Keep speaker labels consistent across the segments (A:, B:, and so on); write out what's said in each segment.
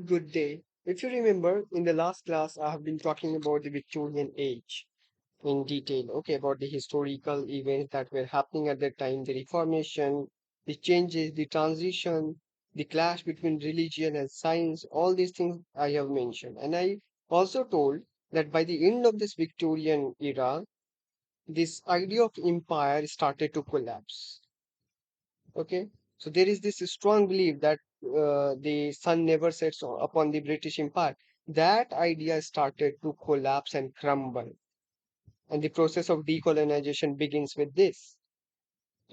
A: Good day. If you remember, in the last class, I have been talking about the Victorian age in detail, okay, about the historical events that were happening at that time, the Reformation, the changes, the transition, the clash between religion and science, all these things I have mentioned. And I also told that by the end of this Victorian era, this idea of empire started to collapse. Okay, so there is this strong belief that the sun never sets upon the British Empire. That idea started to collapse and crumble, and the process of decolonization begins with this.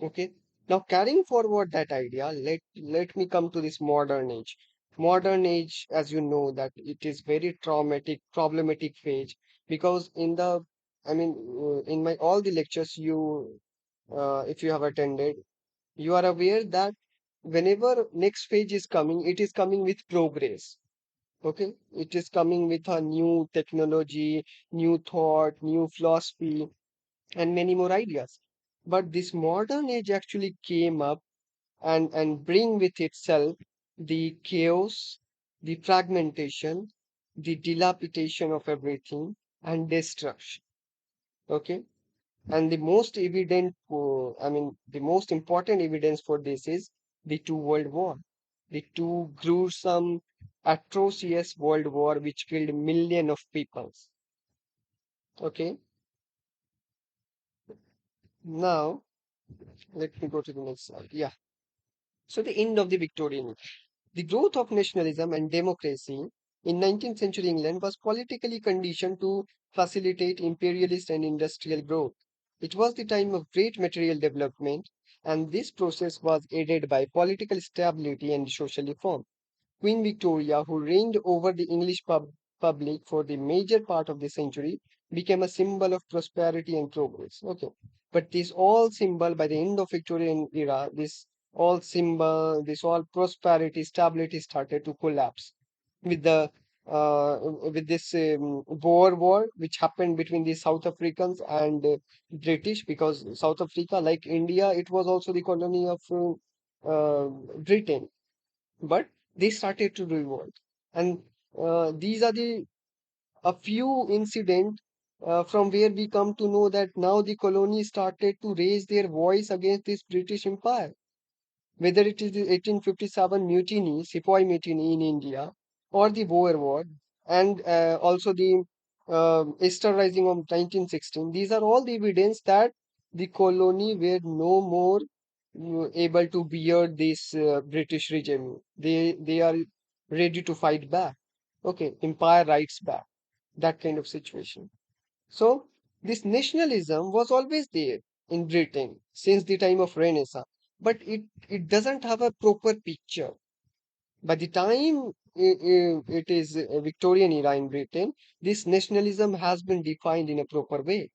A: Okay, now carrying forward that idea, let me come to this modern age. Modern age, as you know, that it is very traumatic, problematic phase because in my all the lectures if you have attended, you are aware that whenever next phase is coming, it is coming with progress. Okay, it is coming with a new technology, new thought, new philosophy, and many more ideas. But this modern age actually came up and bring with itself the chaos, the fragmentation, the dilapidation of everything, and destruction. Okay, and the most evident, the most important evidence for this is the two world war, the two gruesome, atrocious world war which killed millions of people. Okay, now let me go to the next slide. Yeah. So the end of the Victorian age. The growth of nationalism and democracy in 19th century England was politically conditioned to facilitate imperialist and industrial growth. It was the time of great material development, and this process was aided by political stability and social reform. Queen Victoria, who reigned over the English public for the major part of the century, became a symbol of prosperity and progress. Okay, but this all symbol by the end of Victorian era, this all prosperity, stability started to collapse with the with this Boer War, which happened between the South Africans and British, because South Africa, like India, it was also the colony of Britain, but they started to revolt, and these are the a few incident from where we come to know that now the colonies started to raise their voice against this British Empire, whether it is the 1857 mutiny, Sepoy mutiny in India, or the Boer War, and also the Easter Rising of 1916. These are all the evidence that the colony were no more able to bear this British regime. They are ready to fight back. Okay, empire rights back. That kind of situation. So this nationalism was always there in Britain since the time of Renaissance, but it doesn't have a proper picture. By the time it is a Victorian era in Britain, this nationalism has been defined in a proper way.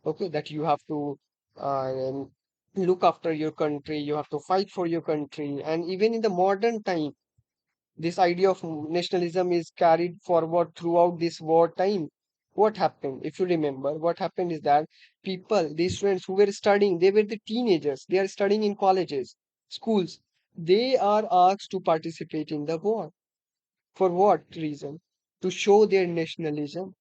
A: Okay, that you have to look after your country, you have to fight for your country, and even in the modern time, this idea of nationalism is carried forward throughout this war time. What happened, if you remember, what happened is that people, these students who were studying, they were the teenagers, they are studying in colleges, schools, they are asked to participate in the war. For what reason? To show their nationalism.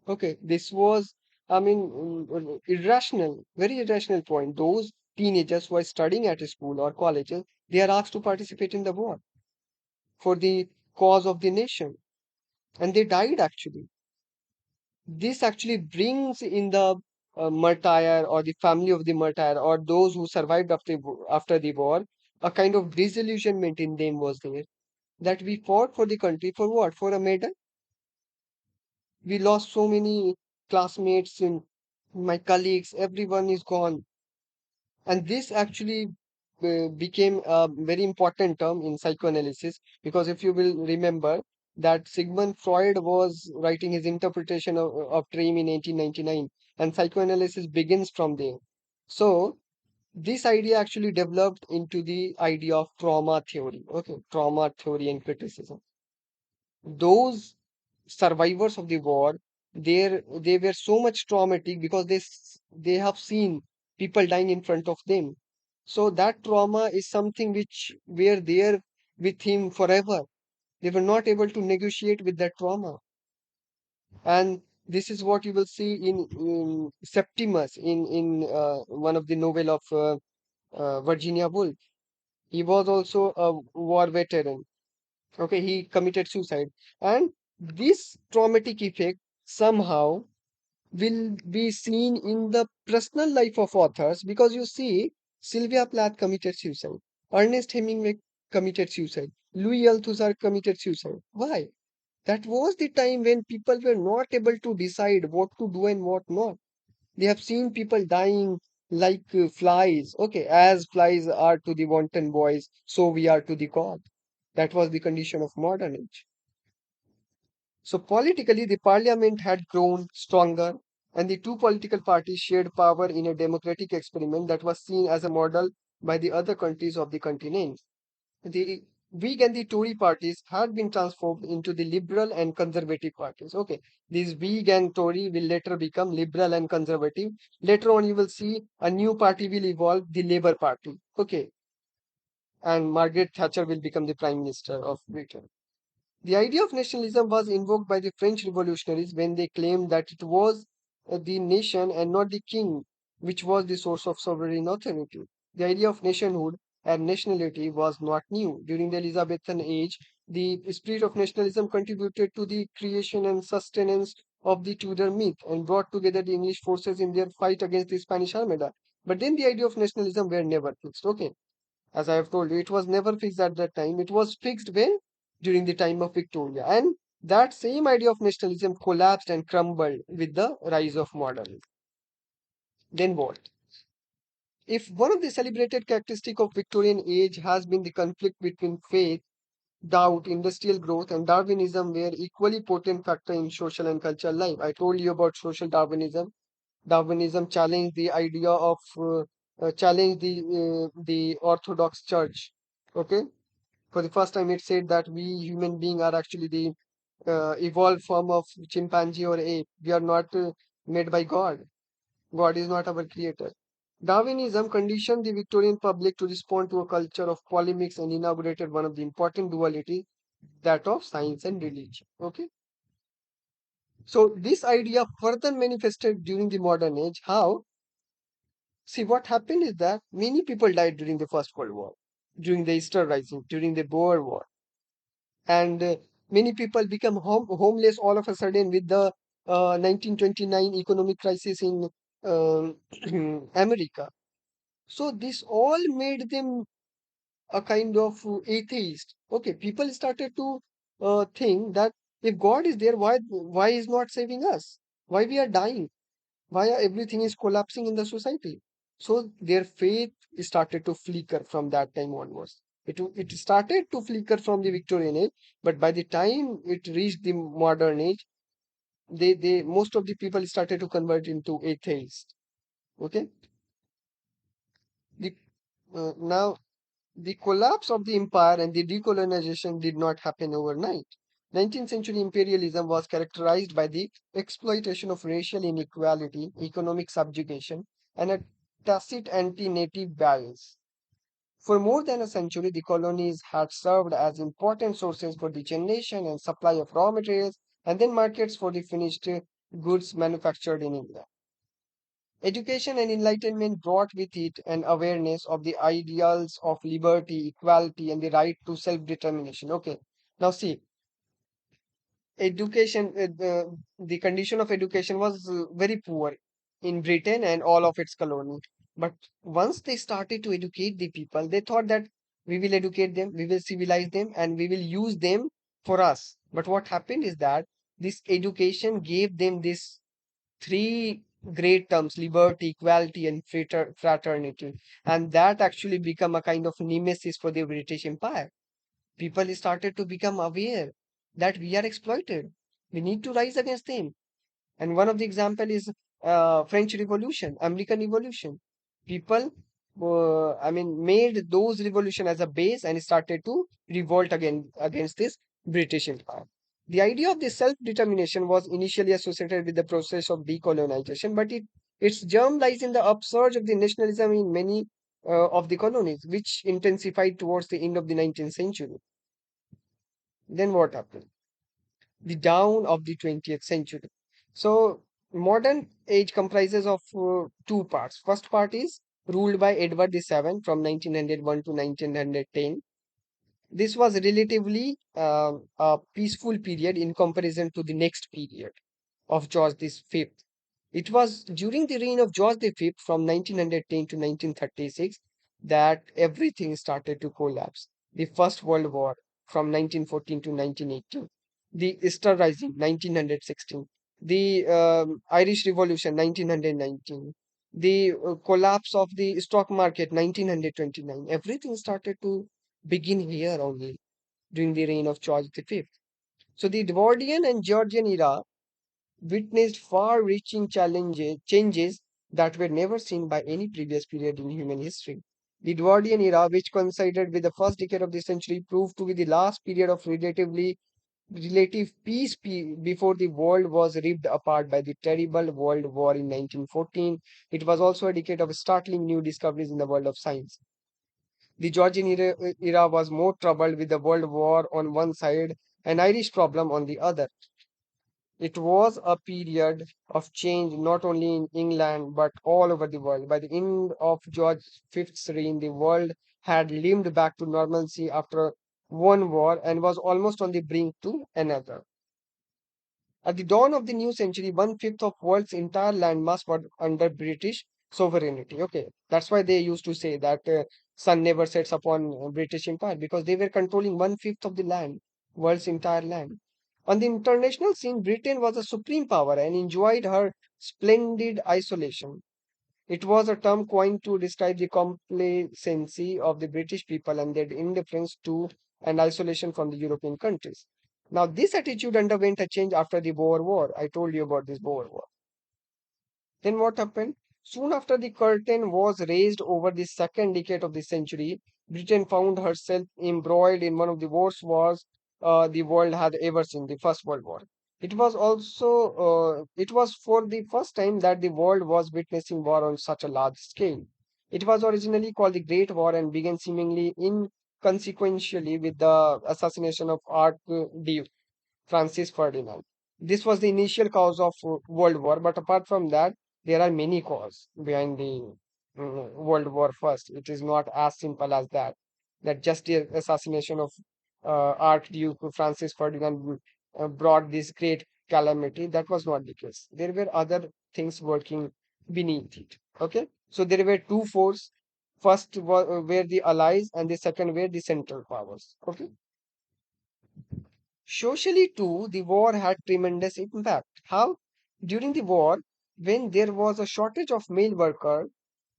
A: Okay, this was, irrational, very irrational point. Those teenagers who are studying at a school or colleges, they are asked to participate in the war for the cause of the nation, and they died actually. This actually brings in the martyr or the family of the martyr or those who survived after the war, a kind of disillusionment in them was there, that we fought for the country for what? For a medal? We lost so many classmates and my colleagues, everyone is gone. And this actually became a very important term in psychoanalysis, because if you will remember that Sigmund Freud was writing his interpretation of dream in 1899, and psychoanalysis begins from there. So this idea actually developed into the idea of trauma theory. Okay, trauma theory and criticism. Those survivors of the war, they were so much traumatic because they have seen people dying in front of them, so that trauma is something which were there with him forever. They were not able to negotiate with that trauma. And this is what you will see in Septimus in one of the novel of Virginia Woolf. He was also a war veteran. Okay, he committed suicide, and this traumatic effect somehow will be seen in the personal life of authors, because you see, Sylvia Plath committed suicide, Ernest Hemingway committed suicide, Louis Althusser committed suicide. Why? That was the time when people were not able to decide what to do and what not. They have seen people dying like flies. Okay, as flies are to the wanton boys, so we are to the god. That was the condition of modern age. So politically, the parliament had grown stronger, and the two political parties shared power in a democratic experiment that was seen as a model by the other countries of the continent. The Whig and the Tory parties had been transformed into the liberal and conservative parties. Okay, these Whig and Tory will later become liberal and conservative. Later on, you will see a new party will evolve, the Labour Party. Okay, and Margaret Thatcher will become the Prime Minister of Britain. The idea of nationalism was invoked by the French revolutionaries when they claimed that it was the nation and not the king which was the source of sovereign authority. The idea of nationhood and nationality was not new. During the Elizabethan age, the spirit of nationalism contributed to the creation and sustenance of the Tudor myth and brought together the English forces in their fight against the Spanish Armada. But then the idea of nationalism were never fixed. Okay, as I have told you, it was never fixed at that time. It was fixed when? During the time of Victoria. And that same idea of nationalism collapsed and crumbled with the rise of modernism. Then what? If one of the celebrated characteristics of Victorian age has been the conflict between faith, doubt, industrial growth, and Darwinism were equally potent factor in social and cultural life. I told you about social Darwinism. Darwinism challenged the idea of challenged the Orthodox Church. Okay, for the first time, it said that we human beings are actually the evolved form of chimpanzee or ape. We are not made by God. God is not our creator. Darwinism conditioned the Victorian public to respond to a culture of polemics and inaugurated one of the important dualities, that of science and religion. Okay, so this idea further manifested during the modern age. How? See, what happened is that many people died during the First World War, during the Easter Rising, during the Boer War, and many people become homeless all of a sudden with the 1929 economic crisis in um, America. So this all made them a kind of atheist. Okay, people started to think that if God is there, why is not saving us? Why we are dying? Why everything is collapsing in the society? So their faith started to flicker from that time onwards. It started to flicker from the Victorian age, but by the time it reached the modern age, they most of the people started to convert into atheists. Okay, the now the collapse of the empire and the decolonization did not happen overnight. 19th century imperialism was characterized by the exploitation of racial inequality, economic subjugation, and a tacit anti native bias. For more than a century, the colonies had served as important sources for the generation and supply of raw materials and then markets for the finished goods manufactured in India. Education and enlightenment brought with it an awareness of the ideals of liberty, equality, and the right to self determination. Okay, now see, education, the condition of education was very poor in Britain and all of its colonies. But once they started to educate the people, they thought that we will educate them, we will civilize them, and we will use them for us. But what happened is that this education gave them this three great terms: liberty, equality, and fraternity. And that actually become a kind of nemesis for the British Empire. People started to become aware that we are exploited. We need to rise against them. And one of the example is French Revolution, American Revolution. People, made those revolution as a base and started to revolt again against this British Empire. The idea of the self-determination was initially associated with the process of decolonization, but its germ lies in the upsurge of the nationalism in many of the colonies, which intensified towards the end of the 19th century. Then what happened? The dawn of the 20th century. So, modern age comprises of two parts. First part is ruled by Edward VII from 1901 to 1910. This was relatively a peaceful period in comparison to the next period of George V. It was during the reign of George V from 1910 to 1936 that everything started to collapse. The First World War from 1914 to 1918, the Easter Rising 1916, the Irish Revolution 1919, the collapse of the stock market 1929. Everything started to begin here only during the reign of George V. So the Edwardian and Georgian era witnessed far-reaching changes that were never seen by any previous period in human history. The Edwardian era, which coincided with the first decade of the century, proved to be the last period of relative peace before the world was ripped apart by the terrible World War in 1914. It was also a decade of startling new discoveries in the world of science. The Georgian era was more troubled with the World War on one side and Irish problem on the other. It was a period of change not only in England but all over the world. By the end of George V's reign, the world had limped back to normalcy after one war and was almost on the brink to another. At the dawn of the new century, one-fifth of world's entire landmass was under British sovereignty. Okay, that's why they used to say that sun never sets upon British Empire because they were controlling one-fifth of the land, world's entire land. On the international scene, Britain was a supreme power and enjoyed her splendid isolation. It was a term coined to describe the complacency of the British people and their indifference to and isolation from the European countries. Now, this attitude underwent a change after the Boer War. I told you about this Boer War. Then what happened? Soon after the curtain was raised over the second decade of the century, Britain found herself embroiled in one of the worst wars the world had ever seen, the First World War. It was for the first time that the world was witnessing war on such a large scale. It was originally called the Great War and began seemingly inconsequentially with the assassination of Archduke Francis Ferdinand. This was the initial cause of World War, but apart from that, there are many causes behind the World War first. It is not as simple as that. That just the assassination of Archduke Francis Ferdinand brought this great calamity. That was not the case. There were other things working beneath it. Okay, so there were two forces. First were the Allies, and the second were the Central Powers. Okay. Socially, too, the war had tremendous impact. How? During the war, when there was a shortage of male workers,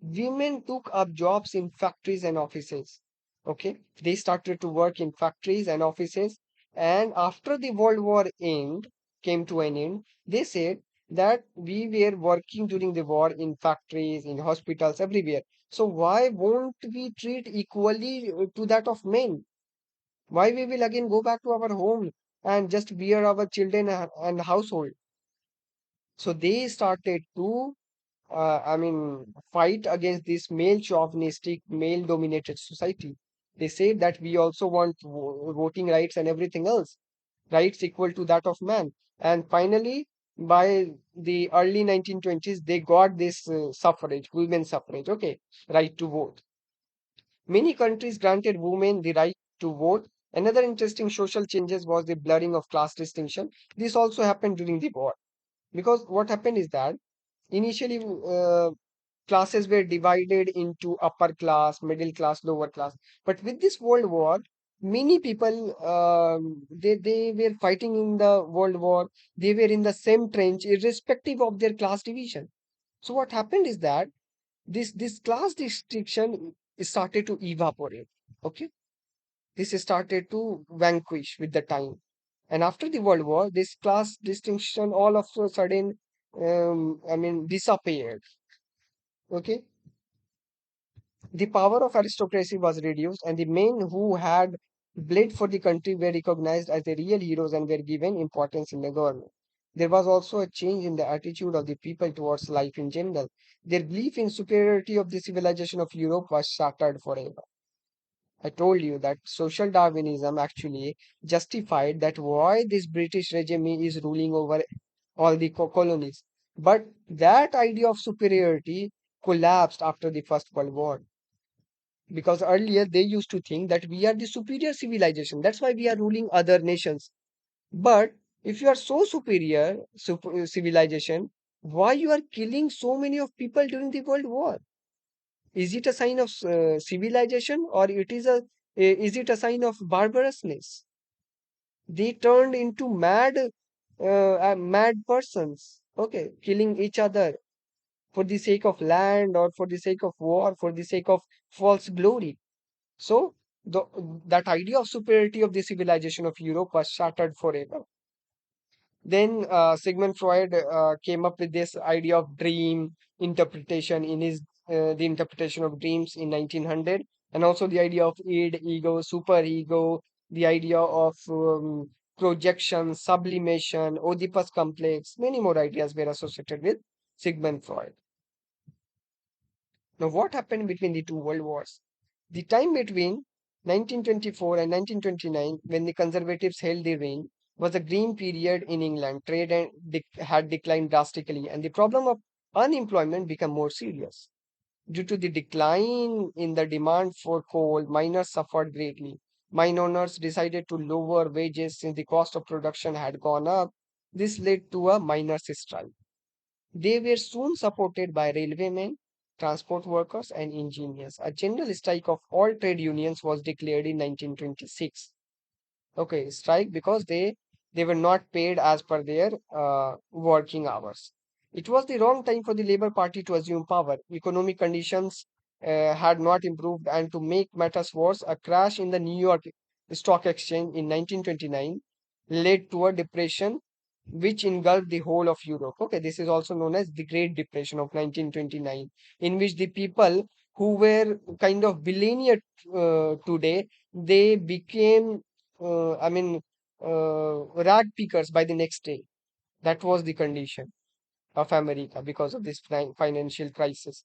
A: women took up jobs in factories and offices. Okay, they started to work in factories and offices. And after the World War came to an end, they said that we were working during the war in factories, in hospitals, everywhere. So why won't we treat equally to that of men? Why we will again go back to our home and just bear our children and household? So they started to, fight against this male chauvinistic, male dominated society. They said that we also want voting rights and everything else, rights equal to that of man. And finally, by the early 1920s, they got this suffrage, women's suffrage, okay, right to vote. Many countries granted women the right to vote. Another interesting social changes was the blurring of class distinction. This also happened during the war because what happened is that initially classes were divided into upper class, middle class, lower class. But with this World War, many people they were fighting in the World War. They were in the same trench, irrespective of their class division. So what happened is that this class distinction started to evaporate. Okay, this started to vanquish with the time. And after the World War, this class distinction all of a sudden, disappeared. Okay, the power of aristocracy was reduced, and the men who had bled for the country were recognized as the real heroes and were given importance in the government. There was also a change in the attitude of the people towards life in general. Their belief in superiority of the civilization of Europe was shattered forever. I told you that social Darwinism actually justified that why this British regime is ruling over all the colonies. But that idea of superiority collapsed after the First World War, because earlier they used to think that we are the superior civilization. That's why we are ruling other nations. But if you are so superior civilization, why you are killing so many of people during the World War? Is it a sign of civilization, or is it a sign of barbarousness? They turned into mad persons. Okay, killing each other for the sake of land, or for the sake of war, for the sake of false glory. So the, that idea of superiority of the civilization of Europe was shattered forever. Then Sigmund Freud came up with this idea of dream interpretation in his the interpretation of dreams in 1900, and also the idea of id, ego, superego, the idea of projection, sublimation, Oedipus complex. Many more ideas were associated with Sigmund Freud. Now, what happened between the two world wars? The time between 1924 and 1929, when the Conservatives held the reign, was a green period in England. Trade had declined drastically, and the problem of unemployment became more serious. Due to the decline in the demand for coal, miners suffered greatly. Mine owners decided to lower wages since the cost of production had gone up. This led to a miners' strike. They were soon supported by railwaymen, transport workers, and engineers. A general strike of all trade unions was declared in 1926. Okay, strike because they were not paid as per their working hours. It was the wrong time for the Labour Party to assume power. Economic conditions had not improved, and to make matters worse, a crash in the New York Stock Exchange in 1929 led to a depression which engulfed the whole of Europe. Okay, this is also known as the Great Depression of 1929, in which the people who were kind of billionaire today, they became, I mean, rag pickers by the next day. That was the condition of America because of this financial crisis.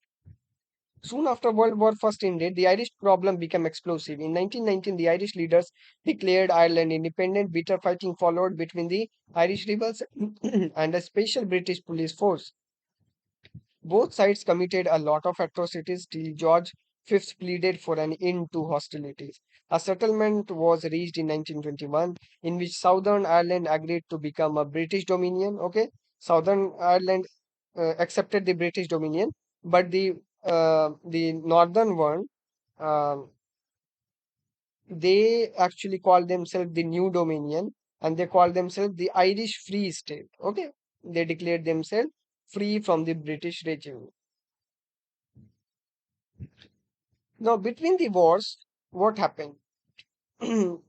A: Soon after World War First ended, the Irish problem became explosive. In 1919, the Irish leaders declared Ireland independent. Bitter fighting followed between the Irish rebels and a special British police force. Both sides committed a lot of atrocities till George V pleaded for an end to hostilities. A settlement was reached in 1921 in which Southern Ireland agreed to become a British dominion. Okay, Southern Ireland accepted the British dominion, but the northern one, um they actually call themselves the New Dominion, and they call themselves the Irish Free State. Okay, they declared themselves free from the British regime. Now, between the wars, what happened? Between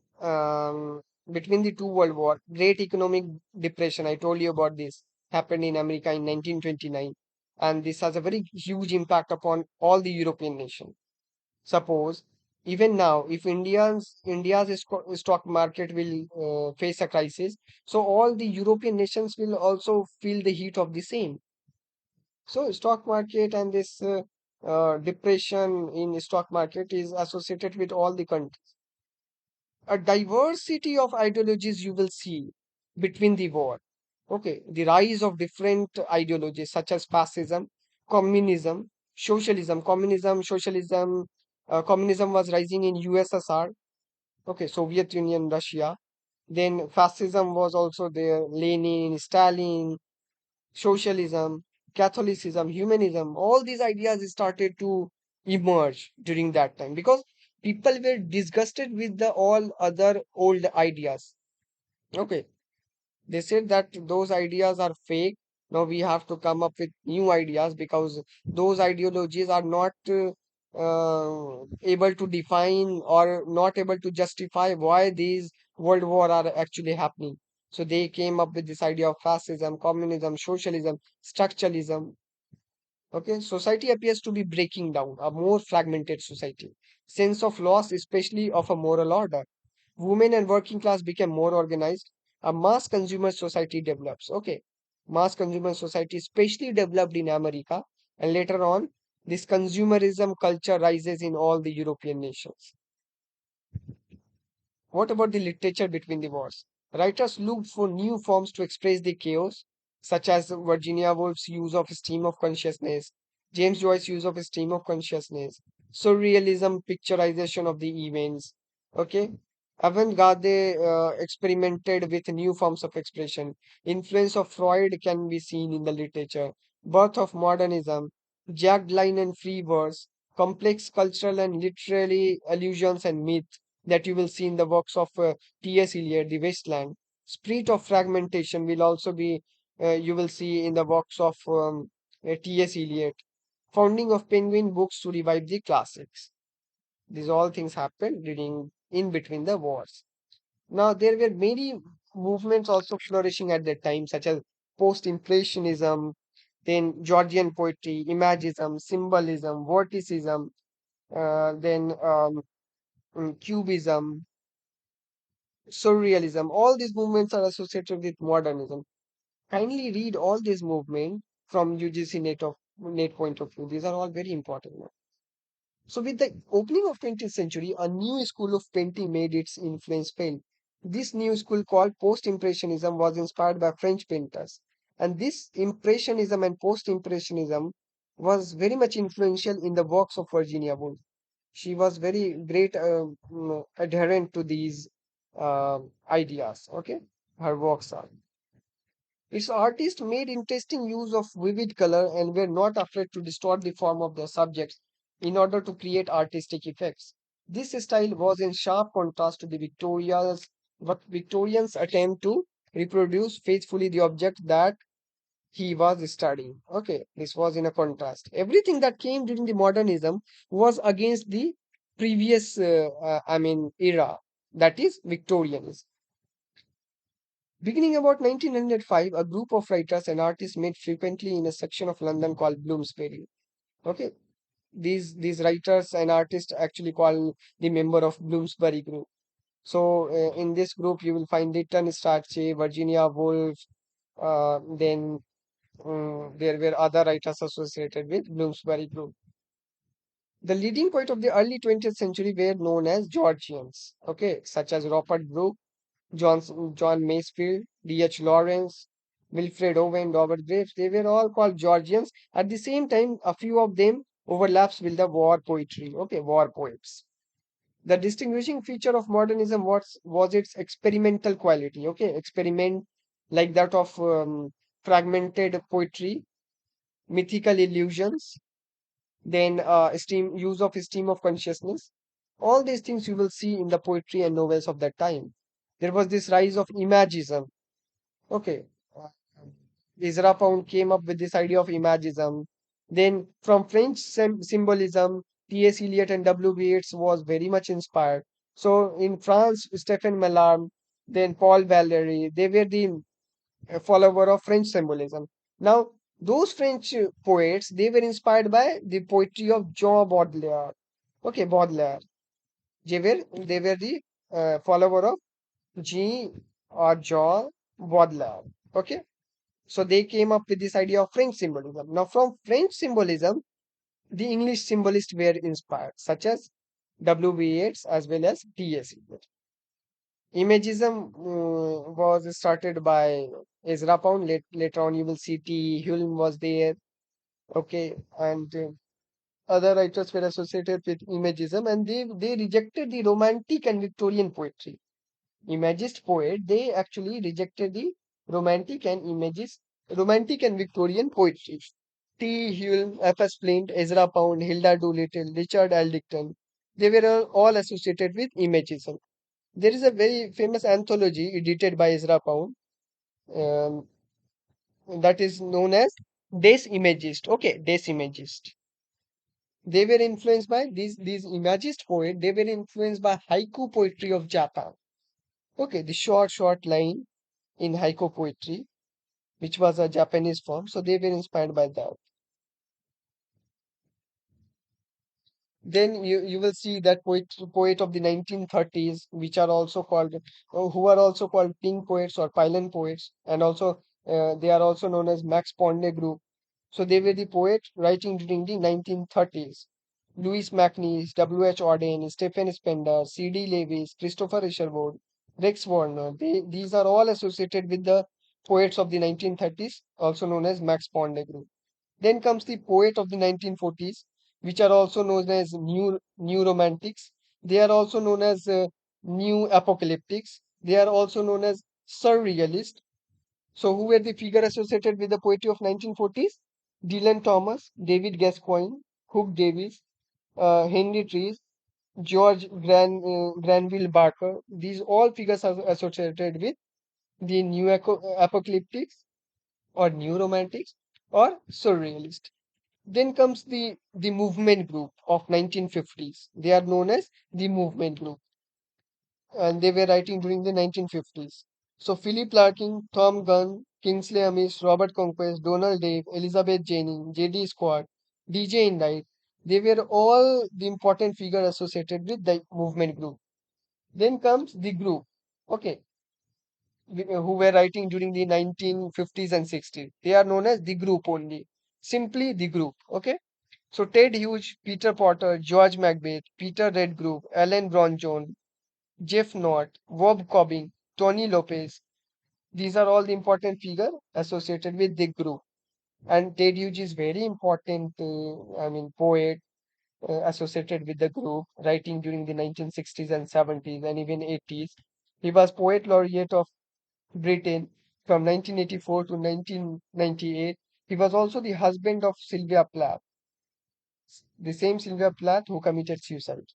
A: the two world war, great economic depression, I told you about this, happened in America in 1929, and this has a very huge impact upon all the European nations. Suppose even now, if India's stock market will face a crisis, so all the European nations will also feel the heat of the same. So stock market and this depression in stock market is associated with all the countries. A diversity of ideologies you will see between the war. Okay, the rise of different ideologies such as fascism, communism, socialism. Communism was rising in USSR. Okay, Soviet Union, Russia. Then fascism was also there. Lenin, Stalin, socialism, Catholicism, humanism, all these ideas started to emerge during that time because people were disgusted with the all other old ideas. Okay, they said that those ideas are fake. Now we have to come up with new ideas because those ideologies are not able to define or not able to justify why these world war are actually happening. So they came up with this idea of fascism, communism, socialism, structuralism. Okay, society appears to be breaking down, a more fragmented society. Sense of loss, especially of a moral order. Women and working class became more organized. A mass consumer society develops. Okay, mass consumer society especially developed in America, and later on, this consumerism culture rises in all the European nations. What about the literature between the wars? Writers looked for new forms to express the chaos, such as Virginia Woolf's use of stream of consciousness, James Joyce's use of stream of consciousness, surrealism picturization of the events. Okay, avant-garde experimented with new forms of expression. Influence of Freud can be seen in the literature. Birth of modernism, jagged line and free verse, complex cultural and literary allusions and myth that you will see in the works of T.S. Eliot, The Wasteland. Spirit of fragmentation will also be, you will see in the works of T.S. Eliot. Founding of Penguin Books to revive the classics. These all things happened during in between the wars. Now there were many movements also flourishing at that time, such as post-impressionism, then Georgian poetry, imagism, symbolism, vorticism, then cubism, surrealism. All these movements are associated with modernism. Kindly read all these movements from UGC-NET net point of view. These are all very important. So with the opening of 20th century, a new school of painting made its influence felt. This new school called Post-Impressionism was inspired by French painters. And this Impressionism and Post-Impressionism was very much influential in the works of Virginia Woolf. She was very great adherent to these ideas. Okay, her works are. Its artists made interesting use of vivid color and were not afraid to distort the form of their subjects in order to create artistic effects. This style was in sharp contrast to the Victorians' attempt to reproduce faithfully the object that he was studying. Okay, this was in a contrast. Everything that came during the modernism was against the previous, era, that is Victorianism. Beginning about 1905, a group of writers and artists met frequently in a section of London called Bloomsbury. Okay, these writers and artists actually call the member of Bloomsbury group. So in this group, you will find Lytton Strachey, Virginia Woolf. Then there were other writers associated with Bloomsbury group. The leading poet of the early 20th century were known as Georgians. Okay, such as Robert Brooke, John Masefield, D.H. Lawrence, Wilfred Owen, Robert Graves, they were all called Georgians. At the same time, a few of them overlaps with the war poetry, okay, war poets. The distinguishing feature of modernism was its experimental quality, okay, experiment like that of fragmented poetry, mythical illusions, then use of stream of consciousness. All these things you will see in the poetry and novels of that time. There was this rise of imagism. Okay, uh, Ezra Pound came up with this idea of imagism. Then from French symbolism, T.S. Eliot and W.B. Yeats was very much inspired. So in France, Stephen Mallarmé, then Paul Valéry, they were the follower of French symbolism. Now, those French poets, they were inspired by the poetry of Jean Baudelaire. Okay, Baudelaire. They were the follower of Jean or Jean Baudelaire. Okay, so they came up with this idea of French symbolism. Now, from French symbolism, the English symbolists were inspired, such as W.B. Yeats as well as T.S. Eliot. Imagism was started by Ezra Pound. Later on, you will see T. Hulme was there. Okay, and other writers were associated with Imagism, and they rejected the Romantic and Victorian poetry. Imagist poet, they actually rejected the Romantic and Victorian poetry. T. Hulme, F.S. Flint, Ezra Pound, Hilda Doolittle, Richard Aldington, they were all associated with Imagism. There is a very famous anthology edited by Ezra Pound, um, that is known as Des Imagist. Okay, Des Imagist. They were influenced by these Imagist poets. They were influenced by haiku poetry of Japan. Okay, the short line in haiku poetry, which was a Japanese form. So they were inspired by that. Then you will see that poet of the 1930s, which are also called who are also called pink poets or pylon poets, and also they are also known as Max Ponde group. So they were the poet writing during the 1930s. Louis MacNeice, W.H. Auden, Stephen Spender, C.D. Lewis, Christopher Isherwood, Rex Warner. These are all associated with the poets of the 1930s, also known as Max Pondegrove. Then comes the poet of the 1940s, which are also known as new romantics. They are also known as new apocalyptics. They are also known as surrealist. So, who were the figure associated with the poetry of 1940s? Dylan Thomas, David Gascoigne, Hook Davis, Henry Trees, Granville Barker. These all figures are associated with the new apocalyptics or new romantics or surrealist. Then comes the movement group of 1950s. They are known as the movement group, and they were writing during the 1950s. So Philip Larkin, Tom Gunn, Kingsley Amis, Robert Conquest, Donald Dave, Elizabeth Jennings, J.D. Squad, DJ Enright, they were all the important figures associated with the movement group. Then comes the group, okay, who were writing during the 1950s and 60s. They are known as the group only, simply the group, okay. So Ted Hughes, Peter Potter, George Macbeth, Peter Redgrove, Alan Brown Jones, Jeff Knott, Bob Cobbing, Tony Lopez. These are all the important figures associated with the group. And Ted Hughes is very important, poet associated with the group, writing during the 1960s and 70s and even 80s. He was poet laureate of Britain from 1984 to 1998. He was also the husband of Sylvia Plath, the same Sylvia Plath who committed suicide.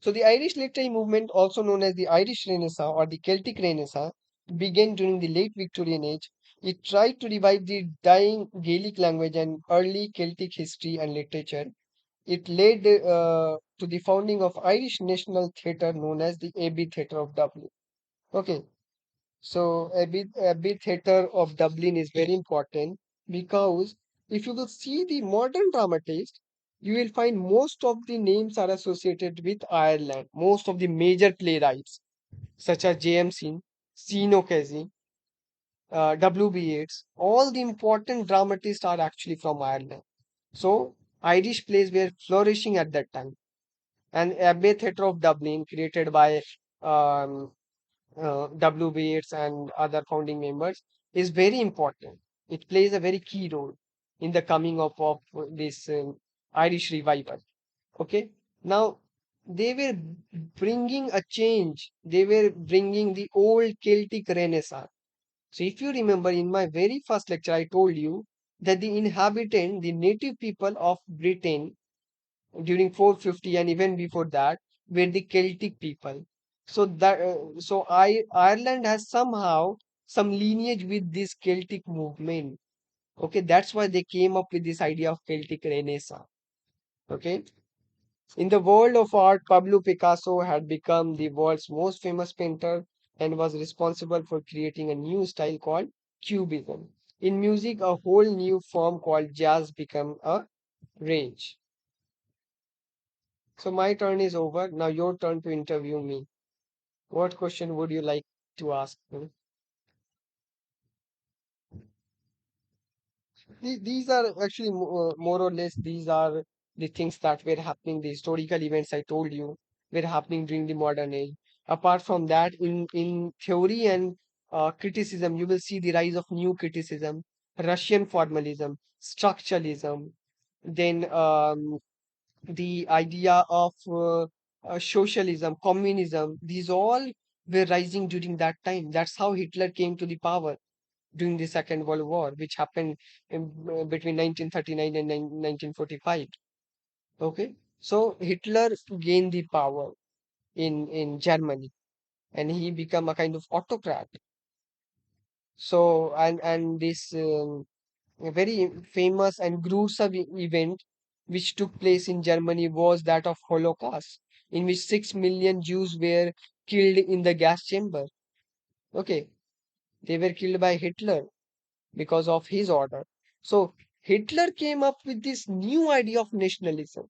A: So the Irish literary movement, also known as the Irish Renaissance or the Celtic Renaissance, began during the late Victorian age. It tried to revive the dying Gaelic language and early Celtic history and literature. It led to the founding of Irish National Theatre known as the Abbey Theatre of Dublin. Okay, so Abbey Theatre of Dublin is very important because if you will see the modern dramatists, you will find most of the names are associated with Ireland. Most of the major playwrights, such as J.M. Sean O'Casey, W.B. Yeats, all the important dramatists are actually from Ireland. So Irish plays were flourishing at that time. And Abbey Theatre of Dublin, created by um, W. Yeats and other founding members, is very important. It plays a very key role in the coming up of this Irish revival. Okay, now they were bringing a change. They were bringing the old Celtic Renaissance. So, if you remember, in my very first lecture, I told you that the native people of Britain during 450 and even before that were the Celtic people. Ireland has somehow some lineage with this Celtic movement. Okay, that's why they came up with this idea of Celtic Renaissance. Okay, in the world of art, Pablo Picasso had become the world's most famous painter and was responsible for creating a new style called Cubism. In music, a whole new form called jazz became a rage. So my turn is over. Now your turn to interview me. What question would you like to ask me? These are actually more or less these are the things that were happening. The historical events I told you were happening during the modern age. Apart from that, in theory and criticism, you will see the rise of new criticism, Russian formalism, structuralism, then the idea of socialism, communism. These all were rising during that time. That's how Hitler came to the power during the Second World War, which happened between 1939 and 1945. Okay, so Hitler gained the power in Germany, and he became a kind of autocrat. So and this a very famous and gruesome event which took place in Germany was that of Holocaust, in which 6 million Jews were killed in the gas chamber. Okay, they were killed by Hitler because of his order. So Hitler came up with this new idea of nationalism.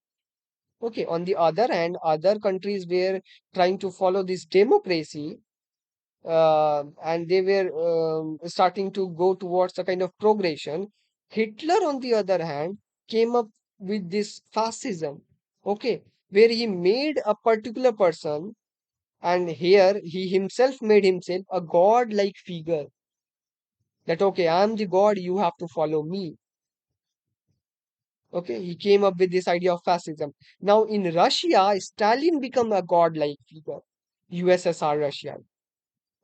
A: Okay, on the other hand, other countries were trying to follow this democracy, and they were starting to go towards a kind of progression. Hitler, on the other hand, came up with this fascism, okay, where he made a particular person, and here he himself made himself a god-like figure, that okay, I am the god, you have to follow me. Okay, he came up with this idea of fascism. Now in Russia, Stalin became a god-like figure. USSR Russia.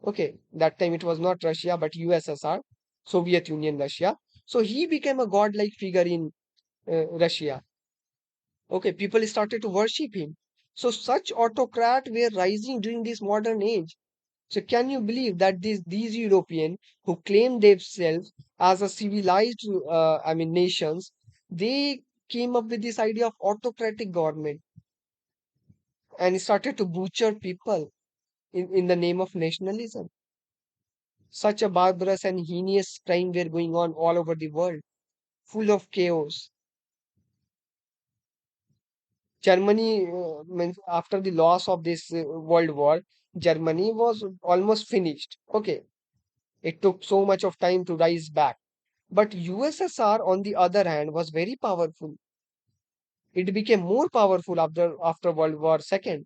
A: Okay, that time it was not Russia but USSR, Soviet Union Russia. So he became a god-like figure in Russia. Okay, people started to worship him. So such autocrat were rising during this modern age. So can you believe that these European who claim themselves as a civilized, nations, they came up with this idea of autocratic government and started to butcher people in the name of nationalism. Such a barbarous and heinous crime were going on all over the world, full of chaos. Germany, means after the loss of this World War, Germany was almost finished. Okay, it took so much of time to rise back. But USSR, on the other hand, was very powerful. It became more powerful after World War II.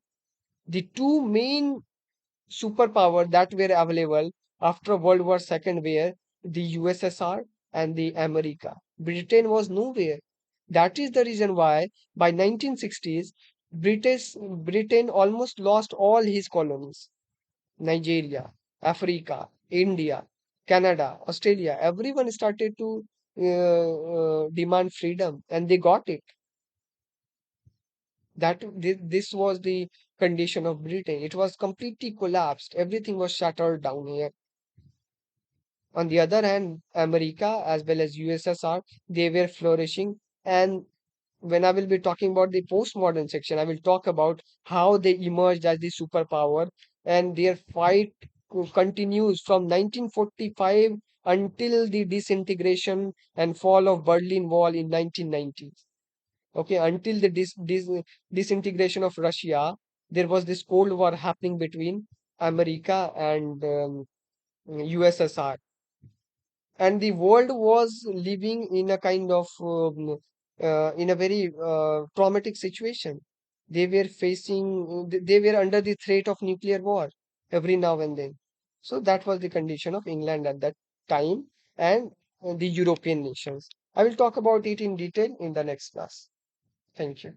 A: The two main superpower that were available after World War II were the USSR and the America. Britain was nowhere. That is the reason why by 1960s, Britain almost lost all his colonies. Nigeria, Africa, India, Canada, Australia, everyone started to demand freedom and they got it. This was the condition of Britain. It was completely collapsed. Everything was shattered down here. On the other hand, America as well as USSR, they were flourishing. And when I will be talking about the postmodern section, I will talk about how they emerged as the superpower and their fight continues from 1945 until the disintegration and fall of Berlin Wall in 1990. Okay, until the disintegration of Russia, there was this Cold War happening between America and USSR, and the world was living in a kind of in a very traumatic situation. They were facing, they were under the threat of nuclear war every now and then. So that was the condition of England at that time and the European nations. I will talk about it in detail in the next class. Thank you.